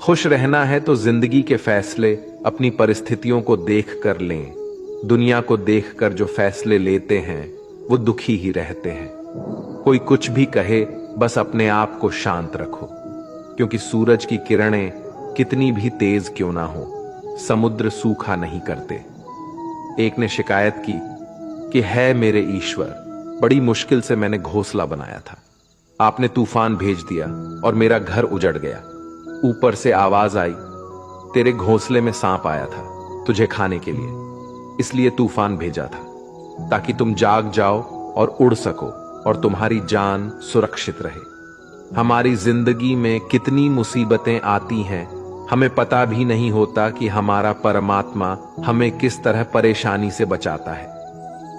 खुश रहना है तो जिंदगी के फैसले अपनी परिस्थितियों को देख कर लें। दुनिया को देखकर जो फैसले लेते हैं वो दुखी ही रहते हैं। कोई कुछ भी कहे, बस अपने आप को शांत रखो, क्योंकि सूरज की किरणें कितनी भी तेज क्यों ना हो, समुद्र सूखा नहीं करते। एक ने शिकायत की कि है मेरे ईश्वर, बड़ी मुश्किल से मैंने घोंसला बनाया था, आपने तूफान भेज दिया और मेरा घर उजड़ गया। ऊपर से आवाज आई, तेरे घोंसले में सांप आया था तुझे खाने के लिए, इसलिए तूफान भेजा था, ताकि तुम जाग जाओ और उड़ सको और तुम्हारी जान सुरक्षित रहे। हमारी जिंदगी में कितनी मुसीबतें आती हैं, हमें पता भी नहीं होता कि हमारा परमात्मा हमें किस तरह परेशानी से बचाता है।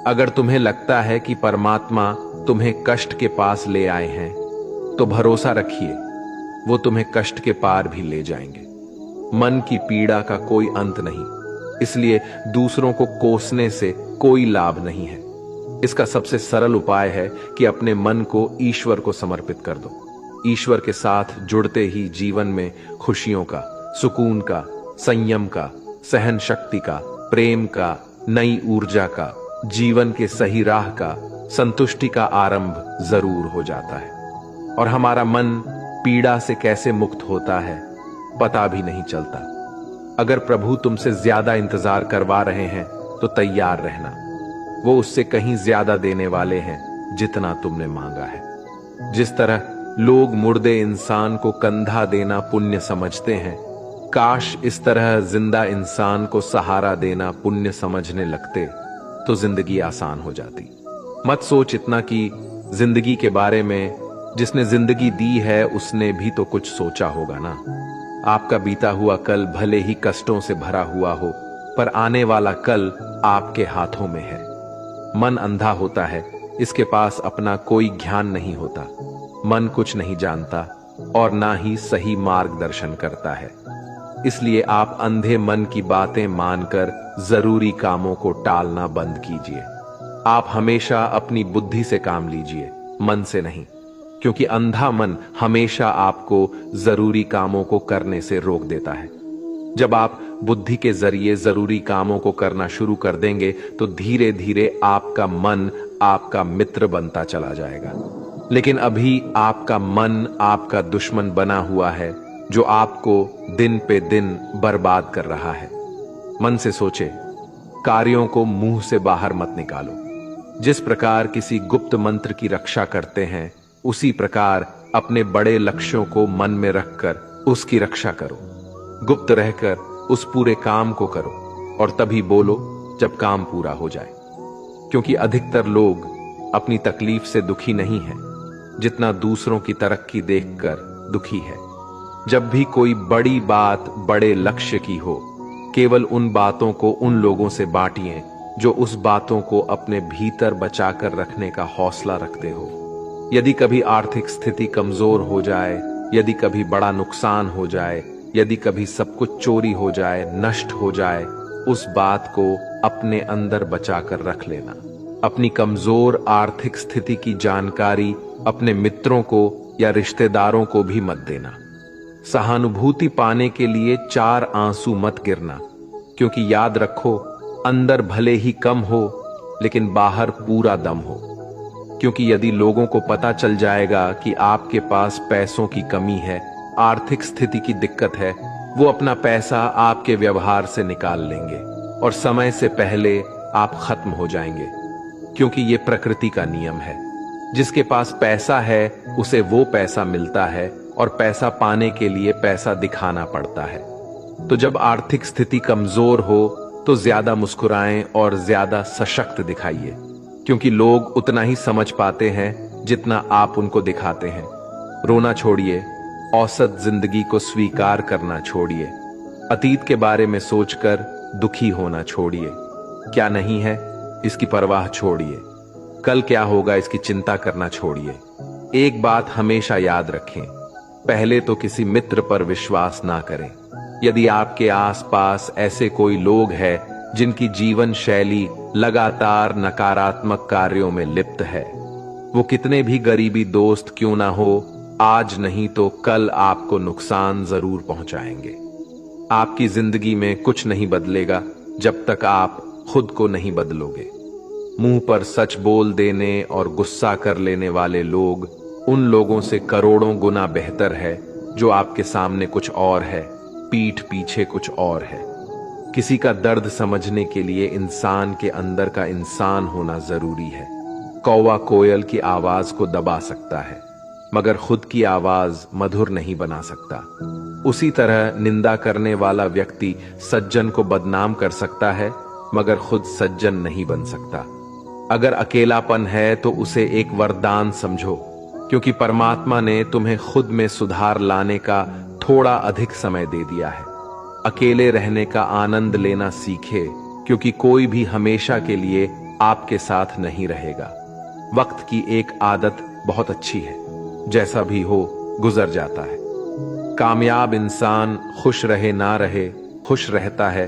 अगर तुम्हें लगता है कि परमात्मा तुम्हें कष्ट के पास ले आए हैं, तो भरोसा रखिए वो तुम्हें कष्ट के पार भी ले जाएंगे। मन की पीड़ा का कोई अंत नहीं, इसलिए दूसरों को कोसने से कोई लाभ नहीं है। इसका सबसे सरल उपाय है कि अपने मन को ईश्वर को समर्पित कर दो। ईश्वर के साथ जुड़ते ही जीवन में खुशियों का, सुकून का, संयम का, सहन शक्ति का, प्रेम का, नई ऊर्जा का, जीवन के सही राह का, संतुष्टि का आरंभ जरूर हो जाता है। और हमारा मन पीड़ा से कैसे मुक्त होता है पता भी नहीं चलता। अगर प्रभु तुमसे ज्यादा इंतजार करवा रहे हैं तो तैयार रहना, वो उससे कहीं ज्यादा देने वाले हैं जितना तुमने मांगा है। जिस तरह लोग मुर्दे इंसान को कंधा देना पुण्य समझते हैं, काश इस तरह जिंदा इंसान को सहारा देना पुण्य समझने लगते तो जिंदगी आसान हो जाती। मत सोच इतना कि जिंदगी के बारे में, जिसने जिंदगी दी है उसने भी तो कुछ सोचा होगा ना। आपका बीता हुआ कल भले ही कष्टों से भरा हुआ हो, पर आने वाला कल आपके हाथों में है। मन अंधा होता है, इसके पास अपना कोई ज्ञान नहीं होता। मन कुछ नहीं जानता और ना ही सही मार्गदर्शन करता है। इसलिए आप अंधे मन की बातें मानकर जरूरी कामों को टालना बंद कीजिए। आप हमेशा अपनी बुद्धि से काम लीजिए, मन से नहीं, क्योंकि अंधा मन हमेशा आपको जरूरी कामों को करने से रोक देता है। जब आप बुद्धि के जरिए जरूरी कामों को करना शुरू कर देंगे तो धीरे धीरे आपका मन आपका मित्र बनता चला जाएगा। लेकिन अभी आपका मन आपका दुश्मन बना हुआ है, जो आपको दिन पे दिन बर्बाद कर रहा है। मन से सोचे, कार्यों को मुंह से बाहर मत निकालो। जिस प्रकार किसी गुप्त मंत्र की रक्षा करते हैं, उसी प्रकार अपने बड़े लक्ष्यों को मन में रखकर उसकी रक्षा करो। गुप्त रहकर उस पूरे काम को करो और तभी बोलो जब काम पूरा हो जाए, क्योंकि अधिकतर लोग अपनी तकलीफ से दुखी नहीं हैं, जितना दूसरों की तरक्की देखकर दुखी है। जब भी कोई बड़ी बात बड़े लक्ष्य की हो, केवल उन बातों को उन लोगों से बांटिए जो उस बातों को अपने भीतर बचाकर रखने का हौसला रखते हो। यदि कभी आर्थिक स्थिति कमजोर हो जाए, यदि कभी बड़ा नुकसान हो जाए, यदि कभी सब कुछ चोरी हो जाए, नष्ट हो जाए, उस बात को अपने अंदर बचाकर रख लेना। अपनी कमजोर आर्थिक स्थिति की जानकारी अपने मित्रों को या रिश्तेदारों को भी मत देना। सहानुभूति पाने के लिए 4 आंसू मत गिरना, क्योंकि याद रखो, अंदर भले ही कम हो लेकिन बाहर पूरा दम हो। क्योंकि यदि लोगों को पता चल जाएगा कि आपके पास पैसों की कमी है, आर्थिक स्थिति की दिक्कत है, वो अपना पैसा आपके व्यवहार से निकाल लेंगे और समय से पहले आप खत्म हो जाएंगे। क्योंकि ये प्रकृति का नियम है, जिसके पास पैसा है उसे वो पैसा मिलता है और पैसा पाने के लिए पैसा दिखाना पड़ता है। तो जब आर्थिक स्थिति कमजोर हो तो ज्यादा मुस्कुराएं और ज्यादा सशक्त दिखाइए, क्योंकि लोग उतना ही समझ पाते हैं जितना आप उनको दिखाते हैं। रोना छोड़िए, औसत जिंदगी को स्वीकार करना छोड़िए, अतीत के बारे में सोचकर दुखी होना छोड़िए। क्या नहीं है इसकी परवाह छोड़िए, कल क्या होगा इसकी चिंता करना छोड़िए। एक बात हमेशा याद रखें, पहले तो किसी मित्र पर विश्वास ना करें। यदि आपके आसपास ऐसे कोई लोग हैं जिनकी जीवन शैली लगातार नकारात्मक कार्यों में लिप्त है, वो कितने भी गरीबी दोस्त क्यों ना हो, आज नहीं तो कल आपको नुकसान जरूर पहुंचाएंगे। आपकी जिंदगी में कुछ नहीं बदलेगा जब तक आप खुद को नहीं बदलोगे। मुंह पर सच बोल देने और गुस्सा कर लेने वाले लोग उन लोगों से करोड़ों गुना बेहतर है जो आपके सामने कुछ और है, पीठ पीछे कुछ और है। किसी का दर्द समझने के लिए इंसान के अंदर का इंसान होना जरूरी है। कौवा कोयल की आवाज को दबा सकता है मगर खुद की आवाज मधुर नहीं बना सकता। उसी तरह निंदा करने वाला व्यक्ति सज्जन को बदनाम कर सकता है मगर खुद सज्जन नहीं बन सकता। अगर अकेलापन है तो उसे एक वरदान समझो, क्योंकि परमात्मा ने तुम्हें खुद में सुधार लाने का थोड़ा अधिक समय दे दिया है। अकेले रहने का आनंद लेना सीखे, क्योंकि कोई भी हमेशा के लिए आपके साथ नहीं रहेगा। वक्त की एक आदत बहुत अच्छी है, जैसा भी हो गुजर जाता है। कामयाब इंसान खुश रहे ना रहे खुश रहता है।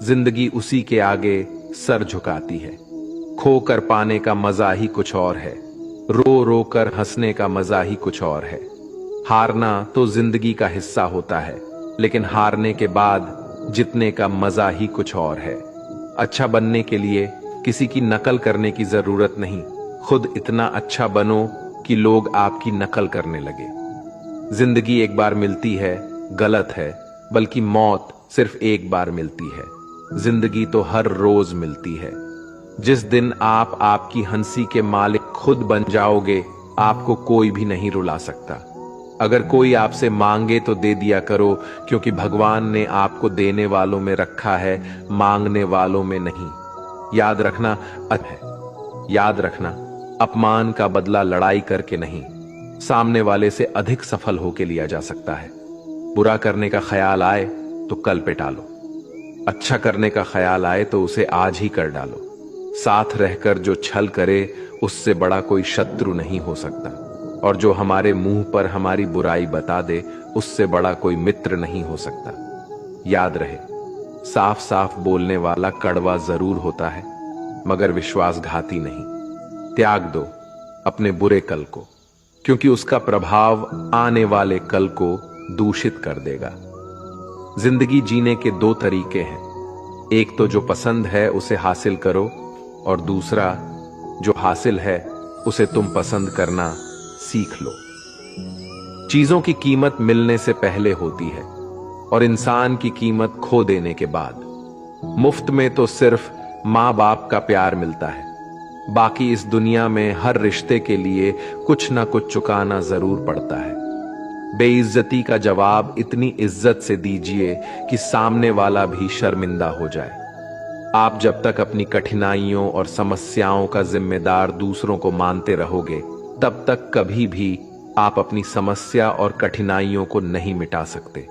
जिंदगी उसी के आगे सर झुकाती है। खोकर पाने का मजा ही कुछ और है, रो रो कर हंसने का मजा ही कुछ और है। हारना तो जिंदगी का हिस्सा होता है, लेकिन हारने के बाद जीतने का मजा ही कुछ और है। अच्छा बनने के लिए किसी की नकल करने की जरूरत नहीं, खुद इतना अच्छा बनो कि लोग आपकी नकल करने लगे। जिंदगी एक बार मिलती है गलत है, बल्कि मौत सिर्फ एक बार मिलती है। जिंदगी तो हर रोज मिलती है। जिस दिन आप आपकी हंसी के मालिक खुद बन जाओगे, आपको कोई भी नहीं रुला सकता। अगर कोई आपसे मांगे तो दे दिया करो, क्योंकि भगवान ने आपको देने वालों में रखा है, मांगने वालों में नहीं। याद रखना याद रखना, अपमान का बदला लड़ाई करके नहीं, सामने वाले से अधिक सफल होके लिया जा सकता है। बुरा करने का ख्याल आए तो कल पे टालो, अच्छा करने का ख्याल आए तो उसे आज ही कर डालो। साथ रहकर जो छल करे उससे बड़ा कोई शत्रु नहीं हो सकता, और जो हमारे मुंह पर हमारी बुराई बता दे उससे बड़ा कोई मित्र नहीं हो सकता। याद रहे, साफ साफ बोलने वाला कड़वा जरूर होता है, मगर विश्वासघाती नहीं। त्याग दो अपने बुरे कल को, क्योंकि उसका प्रभाव आने वाले कल को दूषित कर देगा। जिंदगी जीने के दो तरीके हैं, एक तो जो पसंद है उसे हासिल करो, और दूसरा जो हासिल है उसे तुम पसंद करना सीख लो। चीजों की कीमत मिलने से पहले होती है और इंसान की कीमत खो देने के बाद। मुफ्त में तो सिर्फ माँ बाप का प्यार मिलता है, बाकी इस दुनिया में हर रिश्ते के लिए कुछ ना कुछ चुकाना जरूर पड़ता है। बेइज्जती का जवाब इतनी इज्जत से दीजिए कि सामने वाला भी शर्मिंदा हो जाए। आप जब तक अपनी कठिनाइयों और समस्याओं का जिम्मेदार दूसरों को मानते रहोगे, तब तक कभी भी आप अपनी समस्या और कठिनाइयों को नहीं मिटा सकते।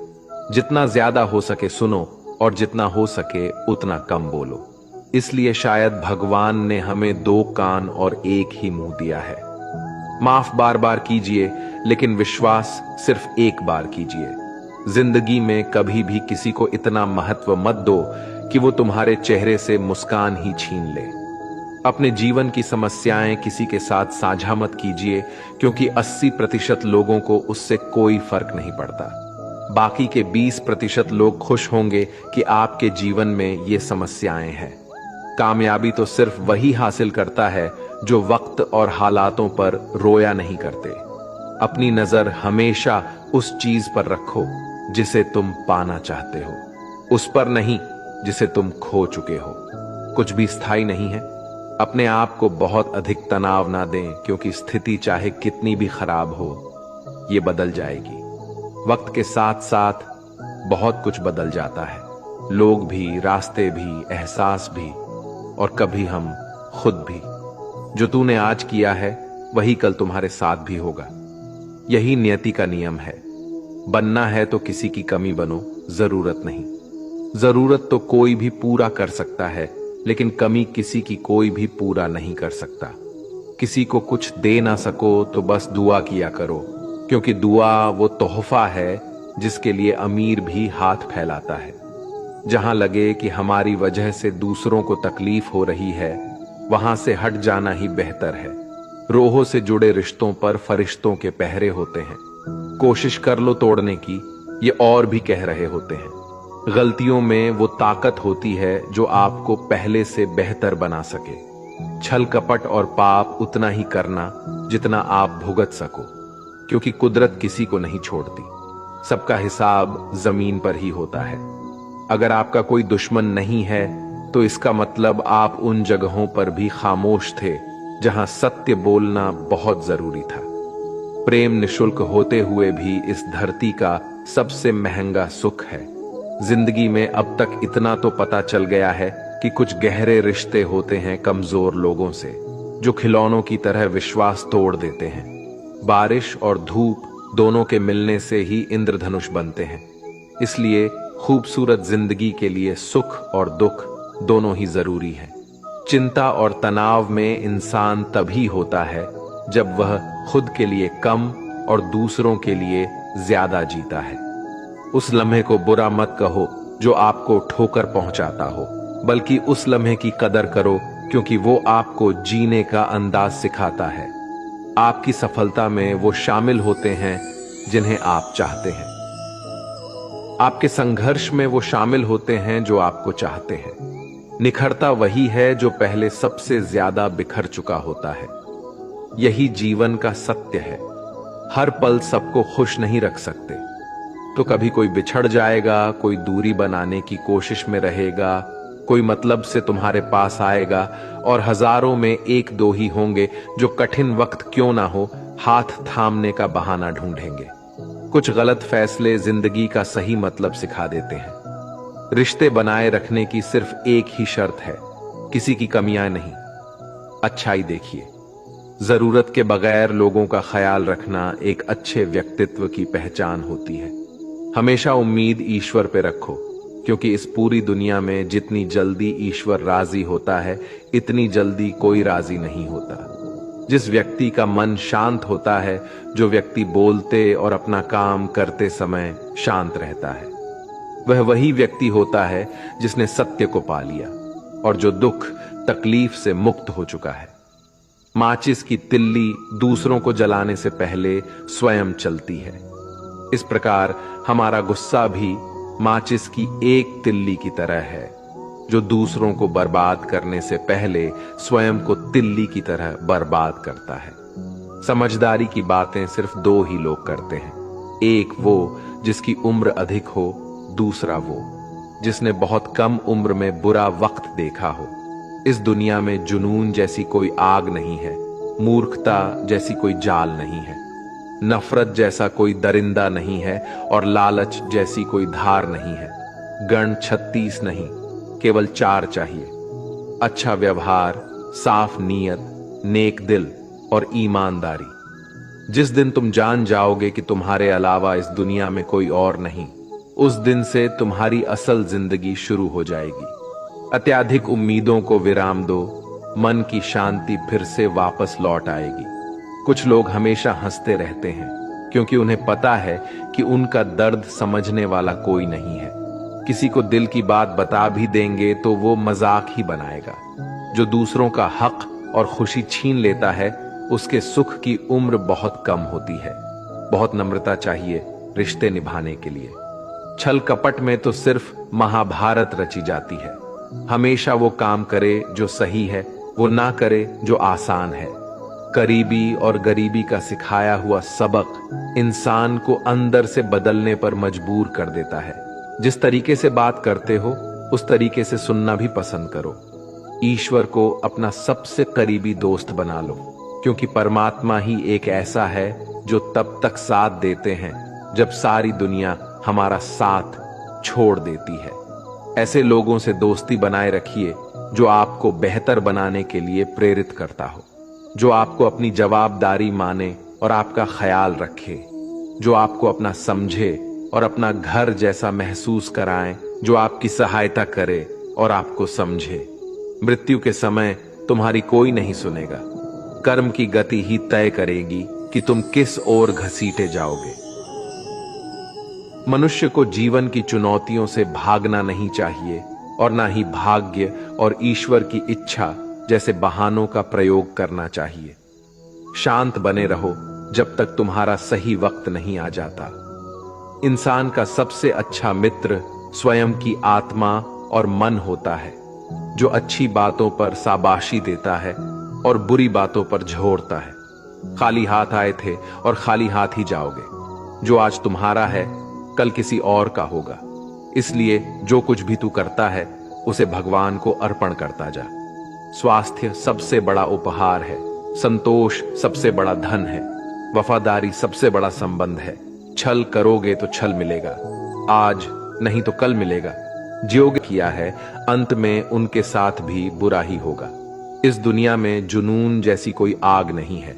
जितना ज्यादा हो सके सुनो, और जितना हो सके उतना कम बोलो। इसलिए शायद भगवान ने हमें दो कान और एक ही मुंह दिया है। माफ बार बार कीजिए, लेकिन विश्वास सिर्फ एक बार कीजिए। जिंदगी में कभी भी किसी को इतना महत्व मत दो कि वो तुम्हारे चेहरे से मुस्कान ही छीन ले। अपने जीवन की समस्याएं किसी के साथ साझा मत कीजिए, क्योंकि 80% लोगों को उससे कोई फर्क नहीं पड़ता। बाकी के 20% लोग खुश होंगे कि आपके जीवन में ये समस्याएं हैं। कामयाबी तो सिर्फ वही हासिल करता है जो वक्त और हालातों पर रोया नहीं करते। अपनी नजर हमेशा उस चीज पर रखो जिसे तुम पाना चाहते हो, उस पर नहीं जिसे तुम खो चुके हो। कुछ भी स्थायी नहीं है। अपने आप को बहुत अधिक तनाव ना दें, क्योंकि स्थिति चाहे कितनी भी खराब हो, ये बदल जाएगी। वक्त के साथ साथ बहुत कुछ बदल जाता है, लोग भी, रास्ते भी, एहसास भी, और कभी हम खुद भी। जो तूने आज किया है वही कल तुम्हारे साथ भी होगा। यही नियति का नियम है। बनना है तो किसी की कमी बनो, जरूरत नहीं। जरूरत तो कोई भी पूरा कर सकता है, लेकिन कमी किसी की कोई भी पूरा नहीं कर सकता। किसी को कुछ दे ना सको तो बस दुआ किया करो, क्योंकि दुआ वो तोहफा है जिसके लिए अमीर भी हाथ फैलाता है। जहां लगे कि हमारी वजह से दूसरों को तकलीफ हो रही है, वहां से हट जाना ही बेहतर है। रोहों से जुड़े रिश्तों पर फरिश्तों के पहरे होते हैं। कोशिश कर लो तोड़ने की, ये और भी कह रहे होते हैं। गलतियों में वो ताकत होती है जो आपको पहले से बेहतर बना सके। छल कपट और पाप उतना ही करना जितना आप भुगत सको, क्योंकि कुदरत किसी को नहीं छोड़ती। सबका हिसाब जमीन पर ही होता है। अगर आपका कोई दुश्मन नहीं है तो इसका मतलब आप उन जगहों पर भी खामोश थे जहां सत्य बोलना बहुत जरूरी था। प्रेम निशुल्क होते हुए भी इस धरती का सबसे महंगा सुख है। जिंदगी में अब तक इतना तो पता चल गया है कि कुछ गहरे रिश्ते होते हैं कमजोर लोगों से, जो खिलौनों की तरह विश्वास तोड़ देते हैं। बारिश और धूप दोनों के मिलने से ही इंद्रधनुष बनते हैं। इसलिए खूबसूरत जिंदगी के लिए सुख और दुख दोनों ही जरूरी है। चिंता और तनाव में इंसान तभी होता है जब वह खुद के लिए कम और दूसरों के लिए ज्यादा जीता है। उस लम्हे को बुरा मत कहो जो आपको ठोकर पहुंचाता हो, बल्कि उस लम्हे की कदर करो क्योंकि वो आपको जीने का अंदाज सिखाता है। आपकी सफलता में वो शामिल होते हैं जिन्हें आप चाहते हैं। आपके संघर्ष में वो शामिल होते हैं जो आपको चाहते हैं। निखरता वही है जो पहले सबसे ज्यादा बिखर चुका होता है। यही जीवन का सत्य है। हर पल सबको खुश नहीं रख सकते, तो कभी कोई बिछड़ जाएगा, कोई दूरी बनाने की कोशिश में रहेगा, कोई मतलब से तुम्हारे पास आएगा, और हजारों में एक दो ही होंगे जो कठिन वक्त क्यों ना हो हाथ थामने का बहाना ढूंढेंगे। कुछ गलत फैसले जिंदगी का सही मतलब सिखा देते हैं। रिश्ते बनाए रखने की सिर्फ एक ही शर्त है, किसी की कमियां नहीं, अच्छाई देखिए। जरूरत के बगैर लोगों का ख्याल रखना एक अच्छे व्यक्तित्व की पहचान होती है। हमेशा उम्मीद ईश्वर पे रखो, क्योंकि इस पूरी दुनिया में जितनी जल्दी ईश्वर राजी होता है, इतनी जल्दी कोई राजी नहीं होता। जिस व्यक्ति का मन शांत होता है, जो व्यक्ति बोलते और अपना काम करते समय शांत रहता है, वह वही व्यक्ति होता है जिसने सत्य को पा लिया और जो दुख तकलीफ से मुक्त हो चुका है। माचिस की तिल्ली दूसरों को जलाने से पहले स्वयं चलती है। इस प्रकार हमारा गुस्सा भी माचिस की एक तिल्ली की तरह है, जो दूसरों को बर्बाद करने से पहले स्वयं को तिल्ली की तरह बर्बाद करता है। समझदारी की बातें सिर्फ दो ही लोग करते हैं, एक वो जिसकी उम्र अधिक हो, दूसरा वो जिसने बहुत कम उम्र में बुरा वक्त देखा हो। इस दुनिया में जुनून जैसी कोई आग नहीं है, मूर्खता जैसी कोई जाल नहीं है, नफरत जैसा कोई दरिंदा नहीं है और लालच जैसी कोई धार नहीं है। गण 36 नहीं, केवल 4 चाहिए, अच्छा व्यवहार, साफ नीयत, नेक दिल और ईमानदारी। जिस दिन तुम जान जाओगे कि तुम्हारे अलावा इस दुनिया में कोई और नहीं, उस दिन से तुम्हारी असल जिंदगी शुरू हो जाएगी। अत्याधिक उम्मीदों को विराम दो, मन की शांति फिर से वापस लौट आएगी। कुछ लोग हमेशा हंसते रहते हैं क्योंकि उन्हें पता है कि उनका दर्द समझने वाला कोई नहीं है। किसी को दिल की बात बता भी देंगे तो वो मजाक ही बनाएगा। जो दूसरों का हक और खुशी छीन लेता है, उसके सुख की उम्र बहुत कम होती है। बहुत नम्रता चाहिए रिश्ते निभाने के लिए। छल कपट में तो सिर्फ महाभारत रची जाती है। हमेशा वो काम करे जो सही है, वो ना करे जो आसान है। करीबी और गरीबी का सिखाया हुआ सबक इंसान को अंदर से बदलने पर मजबूर कर देता है। जिस तरीके से बात करते हो, उस तरीके से सुनना भी पसंद करो। ईश्वर को अपना सबसे करीबी दोस्त बना लो, क्योंकि परमात्मा ही एक ऐसा है जो तब तक साथ देते हैं जब सारी दुनिया हमारा साथ छोड़ देती है। ऐसे लोगों से दोस्ती बनाए रखिए जो आपको बेहतर बनाने के लिए प्रेरित करता हो, जो आपको अपनी जवाबदारी माने और आपका ख्याल रखे, जो आपको अपना समझे और अपना घर जैसा महसूस कराएं, जो आपकी सहायता करे और आपको समझे। मृत्यु के समय तुम्हारी कोई नहीं सुनेगा। कर्म की गति ही तय करेगी कि तुम किस ओर घसीटे जाओगे। मनुष्य को जीवन की चुनौतियों से भागना नहीं चाहिए और ना ही भाग्य और ईश्वर की इच्छा जैसे बहानों का प्रयोग करना चाहिए। शांत बने रहो, जब तक तुम्हारा सही वक्त नहीं आ जाता। इंसान का सबसे अच्छा मित्र स्वयं की आत्मा और मन होता है, जो अच्छी बातों पर शाबाशी देता है और बुरी बातों पर झोरता है। खाली हाथ आए थे और खाली हाथ ही जाओगे। जो आज तुम्हारा है कल किसी और का होगा। इसलिए जो कुछ भी तू करता है उसे भगवान को अर्पण करता जा। स्वास्थ्य सबसे बड़ा उपहार है, संतोष सबसे बड़ा धन है, वफादारी सबसे बड़ा संबंध है। छल करोगे तो छल मिलेगा, आज नहीं तो कल मिलेगा। जियोगे किया है, अंत में उनके साथ भी बुरा ही होगा। इस दुनिया में जुनून जैसी कोई आग नहीं है,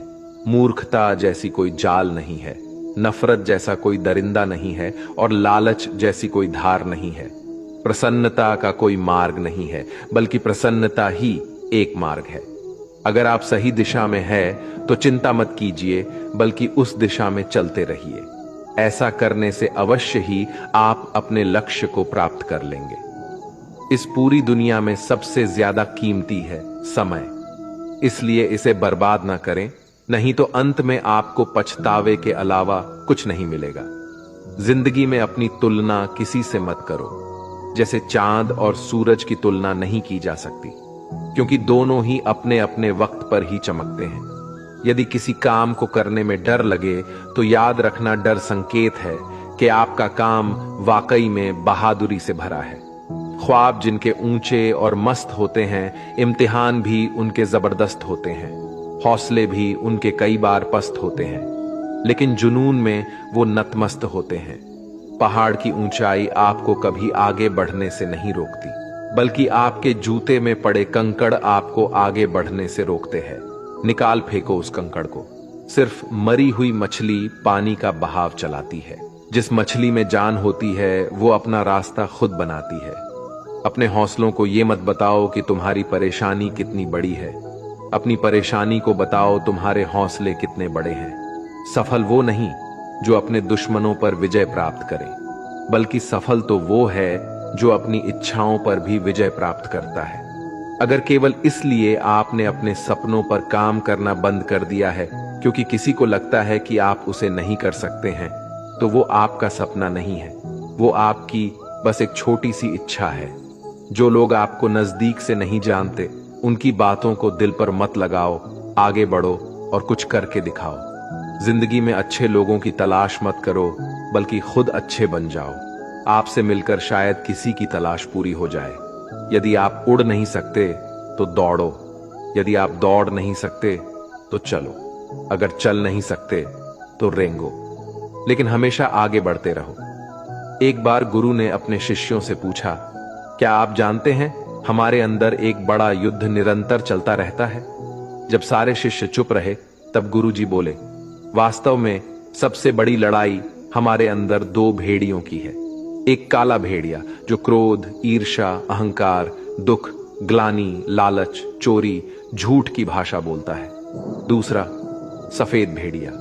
मूर्खता जैसी कोई जाल नहीं है, नफरत जैसा कोई दरिंदा नहीं है और लालच जैसी कोई धार नहीं है। प्रसन्नता का कोई मार्ग नहीं है, बल्कि प्रसन्नता ही एक मार्ग है। अगर आप सही दिशा में है तो चिंता मत कीजिए, बल्कि उस दिशा में चलते रहिए। ऐसा करने से अवश्य ही आप अपने लक्ष्य को प्राप्त कर लेंगे। इस पूरी दुनिया में सबसे ज्यादा कीमती है समय, इसलिए इसे बर्बाद ना करें, नहीं तो अंत में आपको पछतावे के अलावा कुछ नहीं मिलेगा। जिंदगी में अपनी तुलना किसी से मत करो। जैसे चांद और सूरज की तुलना नहीं की जा सकती, क्योंकि दोनों ही अपने अपने वक्त पर ही चमकते हैं। यदि किसी काम को करने में डर लगे तो याद रखना, डर संकेत है कि आपका काम वाकई में बहादुरी से भरा है। ख्वाब जिनके ऊंचे और मस्त होते हैं, इम्तिहान भी उनके जबरदस्त होते हैं, हौसले भी उनके कई बार पस्त होते हैं, लेकिन जुनून में वो नतमस्त होते हैं। पहाड़ की ऊंचाई आपको कभी आगे बढ़ने से नहीं रोकती, बल्कि आपके जूते में पड़े कंकड़ आपको आगे बढ़ने से रोकते हैं। निकाल फेंको उस कंकड़ को। सिर्फ मरी हुई मछली पानी का बहाव चलाती है। जिस मछली में जान होती है वो अपना रास्ता खुद बनाती है। अपने हौसलों को ये मत बताओ कि तुम्हारी परेशानी कितनी बड़ी है, अपनी परेशानी को बताओ तुम्हारे हौसले कितने बड़े हैं। सफल वो नहीं जो अपने दुश्मनों पर विजय प्राप्त करे, बल्कि सफल तो वो है जो अपनी इच्छाओं पर भी विजय प्राप्त करता है। अगर केवल इसलिए आपने अपने सपनों पर काम करना बंद कर दिया है क्योंकि किसी को लगता है कि आप उसे नहीं कर सकते हैं, तो वो आपका सपना नहीं है, वो आपकी बस एक छोटी सी इच्छा है। जो लोग आपको नजदीक से नहीं जानते, उनकी बातों को दिल पर मत लगाओ, आगे बढ़ो और कुछ करके दिखाओ। जिंदगी में अच्छे लोगों की तलाश मत करो, बल्कि खुद अच्छे बन जाओ। आपसे मिलकर शायद किसी की तलाश पूरी हो जाए। यदि आप उड़ नहीं सकते तो दौड़ो, यदि आप दौड़ नहीं सकते तो चलो, अगर चल नहीं सकते तो रेंगो, लेकिन हमेशा आगे बढ़ते रहो। एक बार गुरु ने अपने शिष्यों से पूछा, क्या आप जानते हैं हमारे अंदर एक बड़ा युद्ध निरंतर चलता रहता है? जब सारे शिष्य चुप रहे तब गुरु जी बोले, वास्तव में सबसे बड़ी लड़ाई हमारे अंदर दो भेड़ियों की है। एक काला भेड़िया जो क्रोध, ईर्ष्या, अहंकार, दुख, ग्लानि, लालच, चोरी, झूठ की भाषा बोलता है। दूसरा सफेद भेड़िया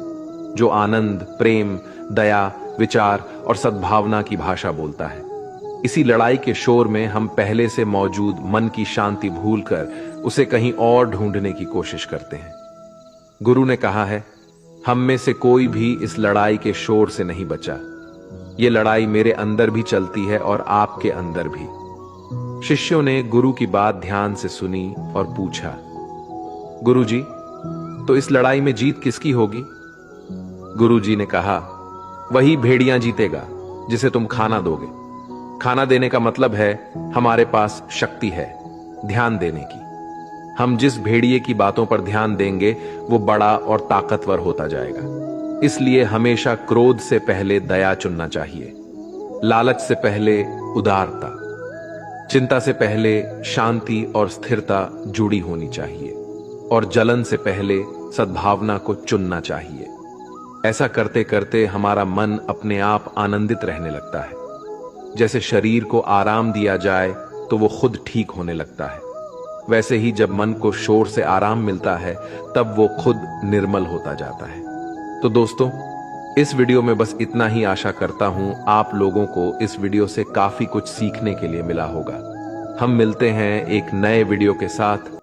जो आनंद, प्रेम, दया, विचार और सद्भावना की भाषा बोलता है। इसी लड़ाई के शोर में हम पहले से मौजूद मन की शांति भूलकर उसे कहीं और ढूंढने की कोशिश करते हैं। गुरु ने कहा है, हम में से कोई भी इस लड़ाई के शोर से नहीं बचा। ये लड़ाई मेरे अंदर भी चलती है और आपके अंदर भी। शिष्यों ने गुरु की बात ध्यान से सुनी और पूछा, गुरु जी, तो इस लड़ाई में जीत किसकी होगी? गुरु जी ने कहा, वही भेड़िया जीतेगा जिसे तुम खाना दोगे। खाना देने का मतलब है हमारे पास शक्ति है ध्यान देने की। हम जिस भेड़िए की बातों पर ध्यान देंगे वो बड़ा और ताकतवर होता जाएगा। इसलिए हमेशा क्रोध से पहले दया चुनना चाहिए, लालच से पहले उदारता, चिंता से पहले शांति और स्थिरता जुड़ी होनी चाहिए, और जलन से पहले सद्भावना को चुनना चाहिए। ऐसा करते करते हमारा मन अपने आप आनंदित रहने लगता है। जैसे शरीर को आराम दिया जाए तो वो खुद ठीक होने लगता है, वैसे ही जब मन को शोर से आराम मिलता है तब वो खुद निर्मल होता जाता है। तो दोस्तों, इस वीडियो में बस इतना ही। आशा करता हूं आप लोगों को इस वीडियो से काफी कुछ सीखने के लिए मिला होगा। हम मिलते हैं एक नए वीडियो के साथ।